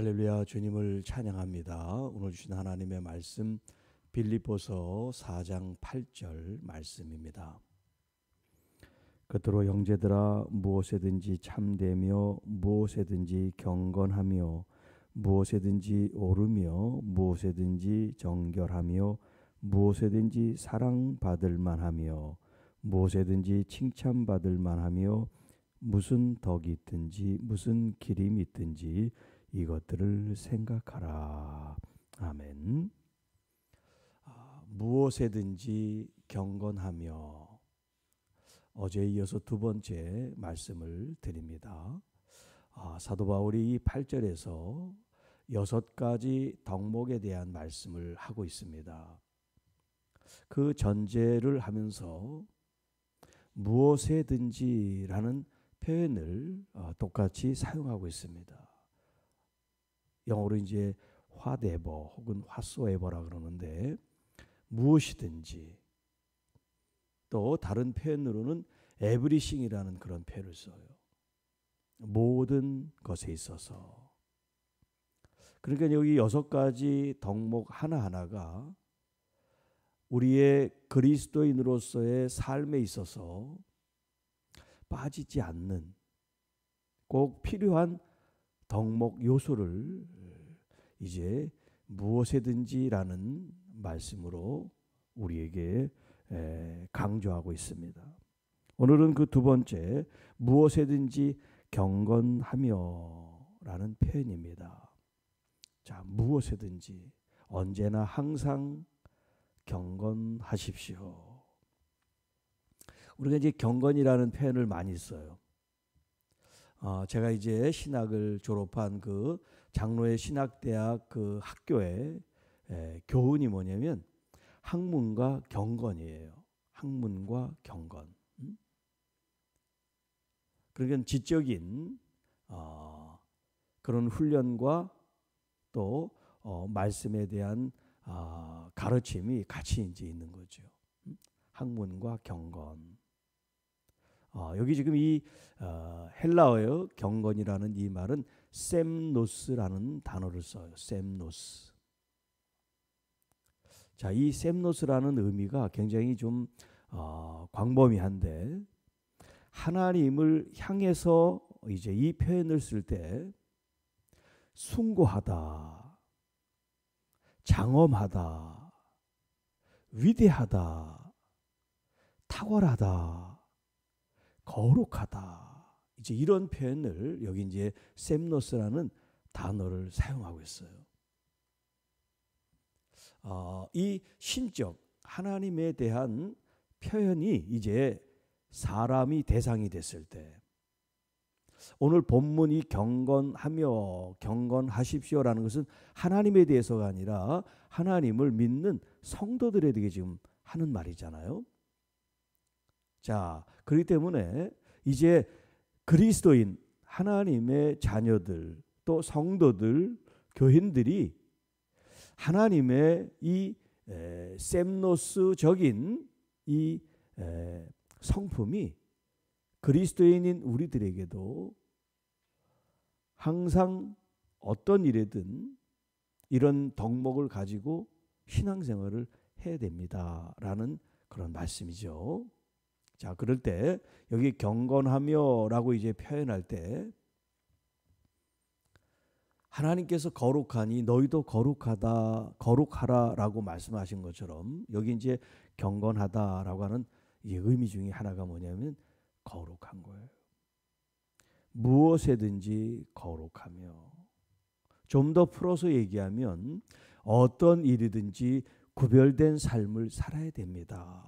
할렐루야, 주님을 찬양합니다. 오늘 주신 하나님의 말씀 빌립보서 4장 8절 말씀입니다. 그토록 형제들아, 무엇에든지 참되며 무엇에든지 경건하며 무엇에든지 옳으며 무엇에든지 정결하며 무엇에든지 사랑받을 만하며 무엇에든지 칭찬받을 만하며 무슨 덕이 있든지 무슨 기림이 있든지 이것들을 생각하라. 아멘. 무엇에든지 경건하며, 어제에 이어서 두 번째 말씀을 드립니다. 사도 바울이 이 8절에서 6가지 덕목에 대한 말씀을 하고 있습니다. 그 전제를 하면서 무엇에든지라는 표현을 똑같이 사용하고 있습니다. 영어로 이제 whatever 혹은 whatsoever라 그러는데, 무엇이든지, 또 다른 표현으로는 everything이라는 그런 표현을 써요. 모든 것에 있어서. 그러니까 여기 6가지 덕목 하나하나가 우리의 그리스도인으로서의 삶에 있어서 빠지지 않는 꼭 필요한 덕목 요소를 이제 무엇에든지라는 말씀으로 우리에게 강조하고 있습니다. 오늘은 그 두 번째, 무엇에든지 경건하며 라는 표현입니다. 자, 무엇에든지, 언제나 항상 경건하십시오. 우리가 이제 경건이라는 표현을 많이 써요. 제가 이제 신학을 졸업한 그 장로의 신학대학 그 학교의 교훈이 뭐냐면 학문과 경건이에요. 학문과 경건. 그러니까 지적인 그런 훈련과 또 말씀에 대한 가르침이 같이 이제 있는 거죠. 학문과 경건. 여기 지금 이 헬라어의 경건이라는 이 말은 셈노스라는 단어를 써요. 셈노스. 자, 이 셈노스라는 의미가 굉장히 좀 광범위한데, 하나님을 향해서 이제 이 표현을 쓸 때 숭고하다, 장엄하다, 위대하다, 탁월하다, 거룩하다, 이제 이런 표현을 여기 이제 셈노스라는 단어를 사용하고 있어요. 이 신적 하나님에 대한 표현이 이제 사람이 대상이 됐을 때, 오늘 본문이 경건하며 경건하십시오라는 것은 하나님에 대해서가 아니라 하나님을 믿는 성도들에게 지금 하는 말이잖아요. 자, 그렇기 때문에 이제 그리스도인 하나님의 자녀들, 또 성도들, 교인들이 하나님의 이 셈노스적인 이 성품이 그리스도인인 우리들에게도 항상 어떤 일에든 이런 덕목을 가지고 신앙생활을 해야 됩니다라는 그런 말씀이죠. 자, 그럴 때 여기 경건하며라고 이제 표현할 때, 하나님께서 거룩하니 너희도 거룩하라라고 말씀하신 것처럼 여기 이제 경건하다라고 하는 이 의미 중에 하나가 뭐냐면 거룩한 거예요. 무엇에든지 거룩하며, 좀 더 풀어서 얘기하면 어떤 일이든지 구별된 삶을 살아야 됩니다.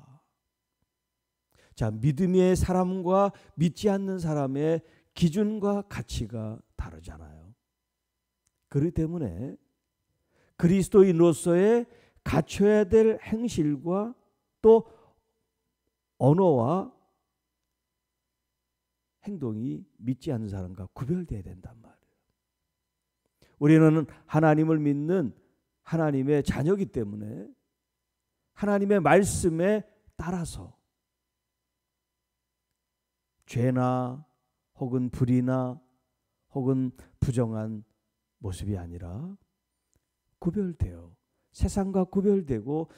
자, 믿음의 사람과 믿지 않는 사람의 기준과 가치가 다르잖아요. 그렇기 때문에 그리스도인으로서의 갖춰야 될 행실과 또 언어와 행동이 믿지 않는 사람과 구별돼야 된단 말이에요. 우리는 하나님을 믿는 하나님의 자녀이기 때문에 하나님의 말씀에 따라서 죄나 혹은 불의나 혹은 부정한 모습이 아니라 구별되어 세상과 구별되고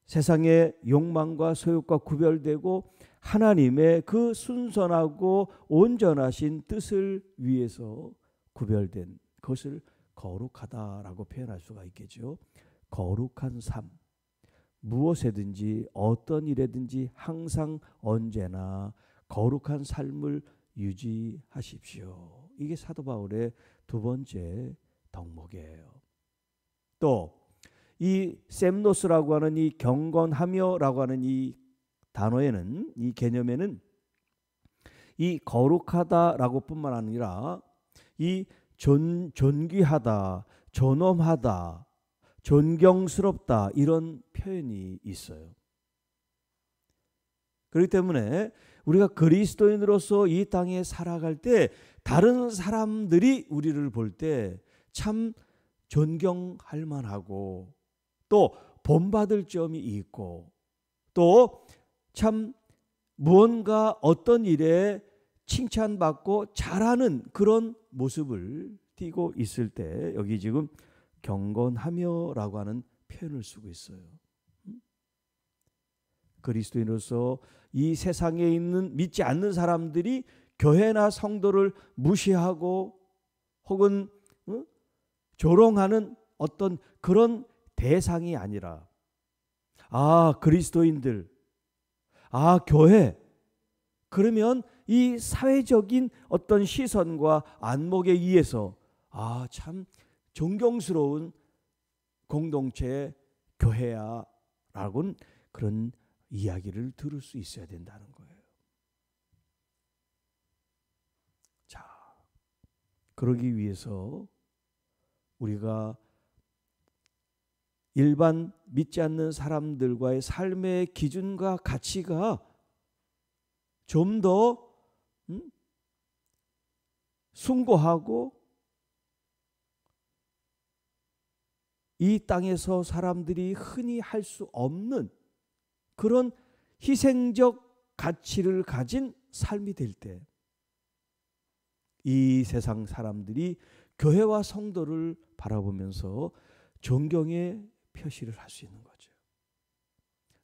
세상의 욕망과 소욕과 구별되고 하나님의 그 순선하고 온전하신 뜻을 위해서 구별된 것을 거룩하다라고 표현할 수가 있겠죠. 거룩한 삶, 무엇에든지 어떤 일에든지 항상 언제나 거룩한 삶을 유지하십시오. 이게 사도 바울의 두 번째 덕목이에요. 또 이 셈노스라고 하는 이 경건하며라고 하는 이 단어에는, 이 개념에는 이 거룩하다라고 뿐만 아니라 이 존귀하다, 존엄하다, 존경스럽다 이런 표현이 있어요. 그렇기 때문에 우리가 그리스도인으로서 이 땅에 살아갈 때 다른 사람들이 우리를 볼 때 참 존경할 만하고 또 본받을 점이 있고 또 참 무언가 어떤 일에 칭찬받고 잘하는 그런 모습을 띠고 있을 때 여기 지금 경건하며라고 하는 표현을 쓰고 있어요. 그리스도인으로서 이 세상에 있는 믿지 않는 사람들이 교회나 성도를 무시하고 혹은 조롱하는 어떤 그런 대상이 아니라 그리스도인들, 교회, 그러면 이 사회적인 어떤 시선과 안목에 의해서 참 존경스러운 공동체 교회야 라고는 그런 이야기를 들을 수 있어야 된다는 거예요. 자, 그러기 위해서 우리가 일반 믿지 않는 사람들과의 삶의 기준과 가치가 좀 더 숭고하고 이 땅에서 사람들이 흔히 할 수 없는 그런 희생적 가치를 가진 삶이 될 때 이 세상 사람들이 교회와 성도를 바라보면서 존경의 표시를 할 수 있는 거죠.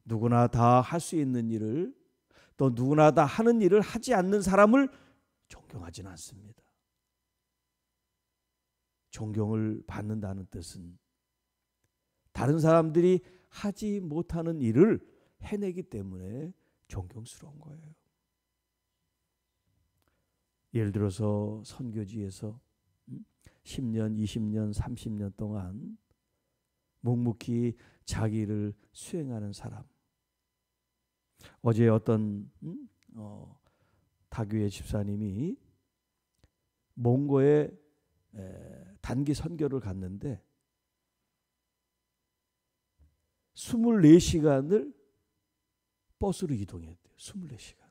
누구나 다 할 수 있는 일을 또 누구나 다 하는 일을 하지 않는 사람을 존경하지는 않습니다. 존경을 받는다는 뜻은 다른 사람들이 하지 못하는 일을 해내기 때문에 존경스러운 거예요. 예를 들어서 선교지에서 10년, 20년, 30년 동안 묵묵히 자기를 수행하는 사람. 어제 어떤 다교회 집사님이 몽고에 단기 선교를 갔는데 24시간을 버스로 이동했대요. 24시간.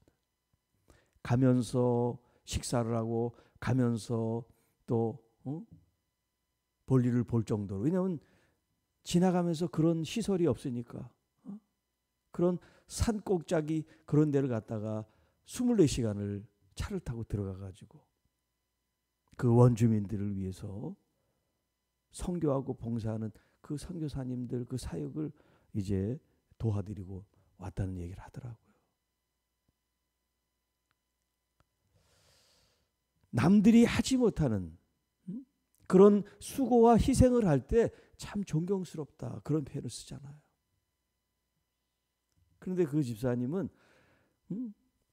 가면서 식사를 하고 가면서 또 볼일을 볼 정도로. 왜냐하면 지나가면서 그런 시설이 없으니까 그런 산꼭짜기 그런 데를 갔다가 24시간을 차를 타고 들어가가지고 그 원주민들을 위해서 선교하고 봉사하는 그 선교사님들 그 사역을 이제 도와드리고 왔다는 얘기를 하더라고요. 남들이 하지 못하는 그런 수고와 희생을 할 때 참 존경스럽다 그런 표현을 쓰잖아요. 그런데 그 집사님은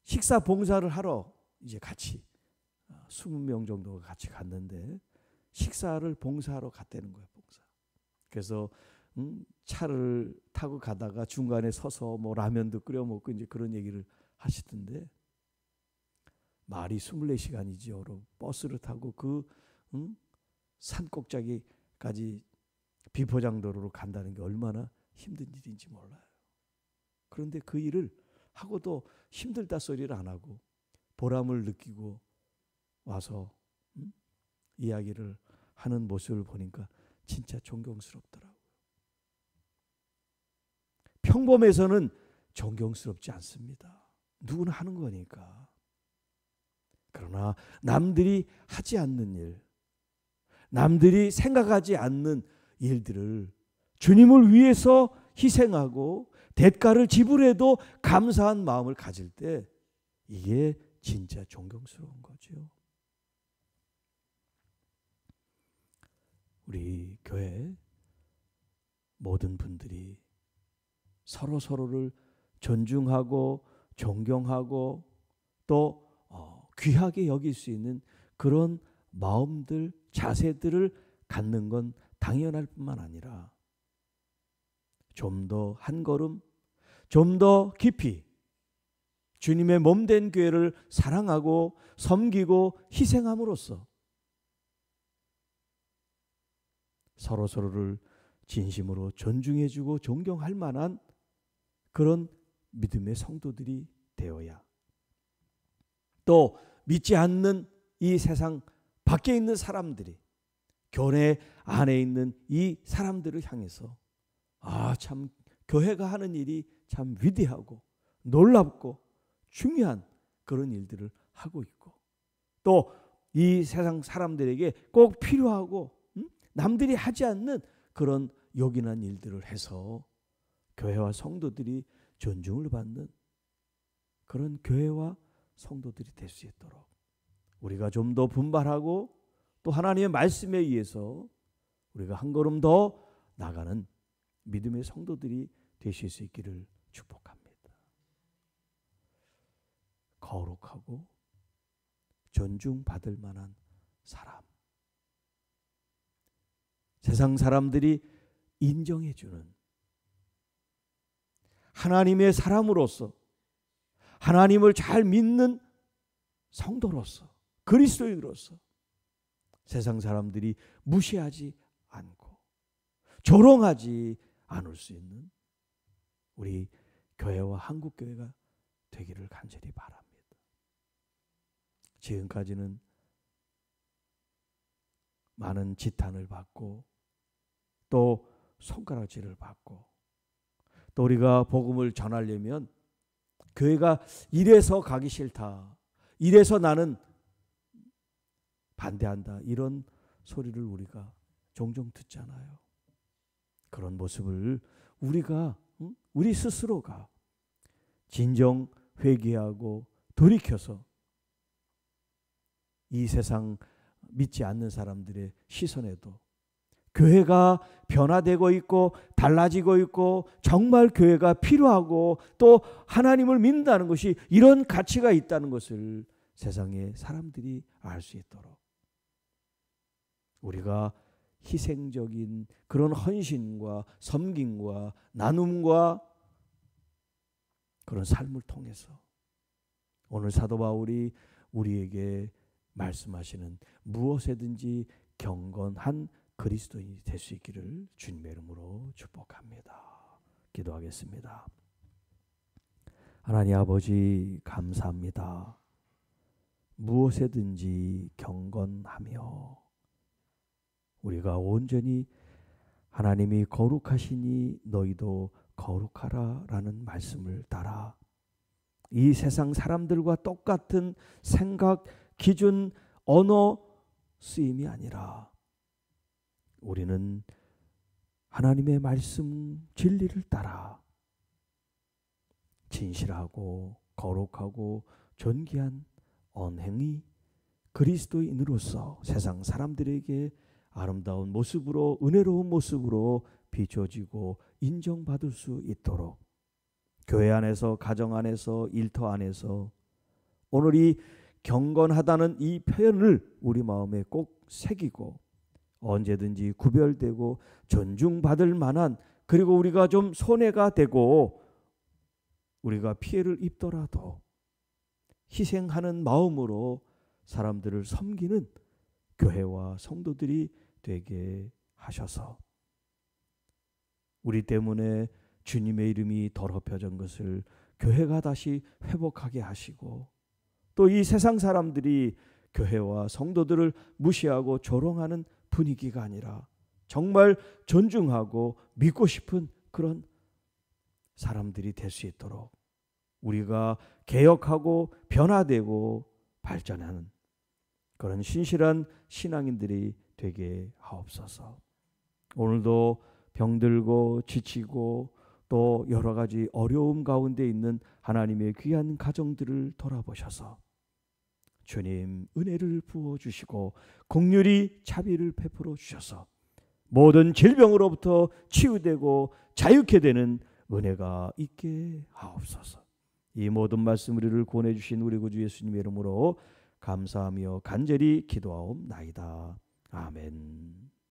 식사 봉사를 하러 이제 같이 20명 정도가 같이 갔는데 식사를 봉사하러 갔다는 거예요. 봉사. 그래서 차를 타고 가다가 중간에 서서 뭐 라면도 끓여 먹고 이제 그런 얘기를 하시던데 말이 24시간이지요. 버스를 타고 그 산꼭자기까지 비포장도로로 간다는 게 얼마나 힘든 일인지 몰라요. 그런데 그 일을 하고도 힘들다 소리를 안 하고 보람을 느끼고 와서 이야기를 하는 모습을 보니까 진짜 존경스럽더라고요. 평범해서는 존경스럽지 않습니다. 누구나 하는 거니까. 그러나 남들이 하지 않는 일, 남들이 생각하지 않는 일들을 주님을 위해서 희생하고 대가를 지불해도 감사한 마음을 가질 때 이게 진짜 존경스러운 거죠. 우리 교회 모든 분들이 서로를 존중하고 존경하고 또 귀하게 여길 수 있는 그런 마음들, 자세들을 갖는 건 당연할 뿐만 아니라 좀 더 한 걸음, 좀 더 깊이 주님의 몸된 교회를 사랑하고 섬기고 희생함으로써 서로를 진심으로 존중해주고 존경할 만한 그런 믿음의 성도들이 되어야, 또 믿지 않는 이 세상 밖에 있는 사람들이 교회 안에 있는 이 사람들을 향해서 참 교회가 하는 일이 참 위대하고 놀랍고 중요한 그런 일들을 하고 있고, 또 이 세상 사람들에게 꼭 필요하고 남들이 하지 않는 그런 요긴한 일들을 해서 교회와 성도들이 존중을 받는 그런 교회와 성도들이 될 수 있도록 우리가 좀 더 분발하고 또 하나님의 말씀에 의해서 우리가 한 걸음 더 나가는 믿음의 성도들이 되실 수 있기를 축복합니다. 거룩하고 존중받을 만한 사람, 세상 사람들이 인정해주는 하나님의 사람으로서, 하나님을 잘 믿는 성도로서, 그리스도인으로서 세상 사람들이 무시하지 않고 조롱하지 않을 수 있는 우리 교회와 한국교회가 되기를 간절히 바랍니다. 지금까지는 많은 지탄을 받고 또 손가락질을 받고, 또 우리가 복음을 전하려면 교회가 이래서 가기 싫다, 이래서 나는 반대한다, 이런 소리를 우리가 종종 듣잖아요. 그런 모습을 우리 스스로가 진정 회개하고 돌이켜서 이 세상 믿지 않는 사람들의 시선에도 교회가 변화되고 있고 달라지고 있고 정말 교회가 필요하고 또 하나님을 믿는다는 것이 이런 가치가 있다는 것을 세상의 사람들이 알 수 있도록 우리가 희생적인 그런 헌신과 섬김과 나눔과 그런 삶을 통해서 오늘 사도 바울이 우리에게 말씀하시는 무엇에든지 경건한 그리스도인이 될 수 있기를 주님의 이름으로 축복합니다. 기도하겠습니다. 하나님 아버지, 감사합니다. 무엇에든지 경건하며 우리가 온전히 하나님이 거룩하시니 너희도 거룩하라 라는 말씀을 따라 이 세상 사람들과 똑같은 생각, 기준, 언어 쓰임이 아니라 우리는 하나님의 말씀 진리를 따라 진실하고 거룩하고 존귀한 언행이 그리스도인으로서 세상 사람들에게 아름다운 모습으로, 은혜로운 모습으로 비춰지고 인정받을 수 있도록 교회 안에서, 가정 안에서, 일터 안에서 오늘 이 경건하다는 이 표현을 우리 마음에 꼭 새기고 언제든지 구별되고 존중받을 만한, 그리고 우리가 좀 손해가 되고 우리가 피해를 입더라도 희생하는 마음으로 사람들을 섬기는 교회와 성도들이 되게 하셔서 우리 때문에 주님의 이름이 더럽혀진 것을 교회가 다시 회복하게 하시고, 또 이 세상 사람들이 교회와 성도들을 무시하고 조롱하는 분위기가 아니라 정말 존중하고 믿고 싶은 그런 사람들이 될 수 있도록 우리가 개혁하고 변화되고 발전하는 그런 신실한 신앙인들이 되게 하옵소서. 오늘도 병들고 지치고 또 여러 가지 어려움 가운데 있는 하나님의 귀한 가정들을 돌아보셔서 주님 은혜를 부어주시고 긍휼히 자비를 베풀어 주셔서 모든 질병으로부터 치유되고 자유케 되는 은혜가 있게 하옵소서. 이 모든 말씀 우리를 구원해 주신 우리 구주 예수님의 이름으로 감사하며 간절히 기도하옵나이다. 아멘.